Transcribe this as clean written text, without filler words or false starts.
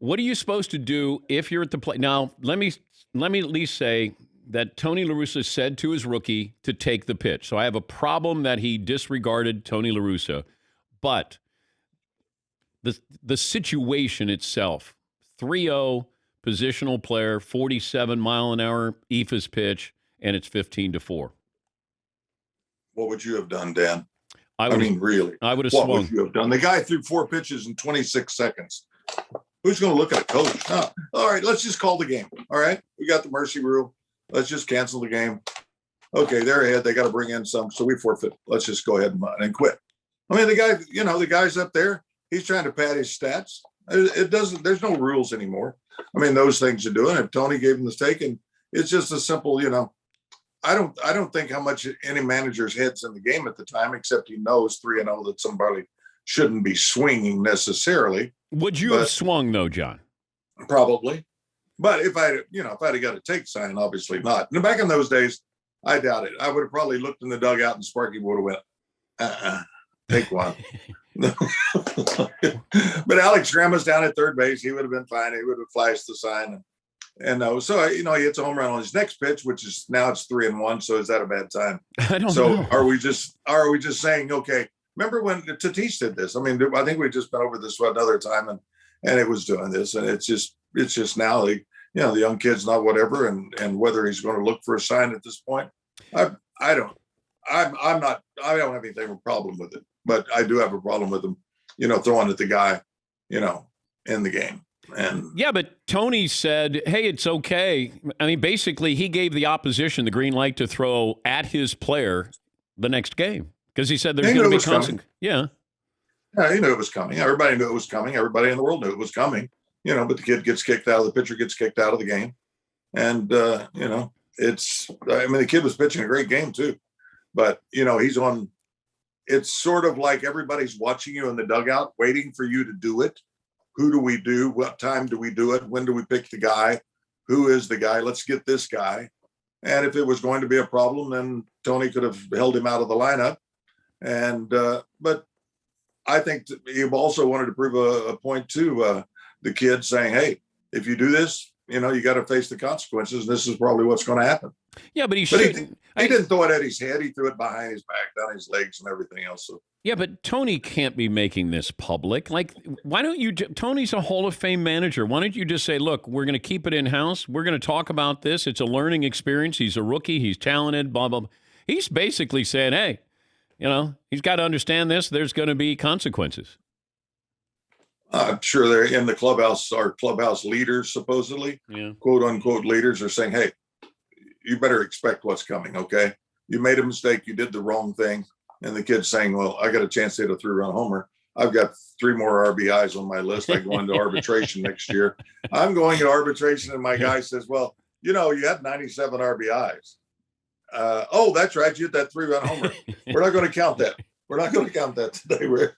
What are you supposed to do if you're at the plate? Now, let me at least say that Tony LaRussa said to his rookie to take the pitch. So I have a problem that he disregarded Tony LaRussa. But the situation itself, 3-0, positional player, 47-mile-an-hour eephus pitch, and it's 15-4. What would you have done, Dan? I mean, really. I would have What swung. would you have done? The guy threw 4 pitches in 26 seconds. Who's going to look at a coach? No. All right, let's just call the game. All right, we got the mercy rule. Let's just cancel the game. Okay, they're ahead. They got to bring in some, so we forfeit. Let's just go ahead and quit. I mean, the guy's up there. He's trying to pad his stats. It doesn't. There's no rules anymore. I mean, those things are doing. If Tony gave him the stake, and it's just a simple, I don't think how much any manager's head's in the game at the time, except he knows 3-0 that somebody shouldn't be swinging necessarily. Would you have swung though, John? Probably. But if I'd have got a take sign, obviously not. And back in those days, I doubt it. I would have probably looked in the dugout and Sparky would have went, take one. But Alex Grandma's down at third base. He would have been fine. He would have flashed the sign. And so, he hits a home run on his next pitch, which is now it's 3-1. So is that a bad time? I don't know. Are we just saying, okay, remember when Tatis did this? I mean, I think we've just been over this another time and it was doing this. And it's just now, the young kid's not whatever. And whether he's going to look for a sign at this point, I don't have anything problem with it, but I do have a problem with him, throwing at the guy, in the game. And yeah, but Tony said, hey, it's okay. I mean, basically, he gave the opposition the green light to throw at his player the next game because he said there's going to be consequences. Yeah, he knew it was coming. Everybody knew it was coming. Everybody in the world knew it was coming. But the kid gets kicked out. The pitcher gets kicked out of the game. And, the kid was pitching a great game too. But, he's on. It's sort of like everybody's watching you in the dugout, waiting for you to do it. Who do we do? What time do we do it? When do we pick the guy? Who is the guy? Let's get this guy. And if it was going to be a problem, then Tony could have held him out of the lineup. And but I think he also wanted to prove a point to the kid, saying, "Hey, if you do this, you got to face the consequences. And this is probably what's going to happen." Yeah, but he didn't throw it at his head. He threw it behind his back, down his legs, and everything else. So. Yeah, but Tony can't be making this public. Like, why don't you? Tony's a Hall of Fame manager. Why don't you just say, look, we're going to keep it in-house. We're going to talk about this. It's a learning experience. He's a rookie. He's talented, blah, blah, blah. He's basically saying, hey, he's got to understand this. There's going to be consequences. I'm sure they're in the clubhouse. Our clubhouse leaders, supposedly, quote unquote leaders, are saying, hey, you better expect what's coming, okay? You made a mistake. You did the wrong thing. And the kid's saying, well, I got a chance to hit a 3-run homer. I've got 3 more RBIs on my list. I go into arbitration next year. I'm going to arbitration, and my guy says, well, you had 97 RBIs. Oh, that's right. You hit that 3-run homer. We're not going to count that. We're not going to count that today.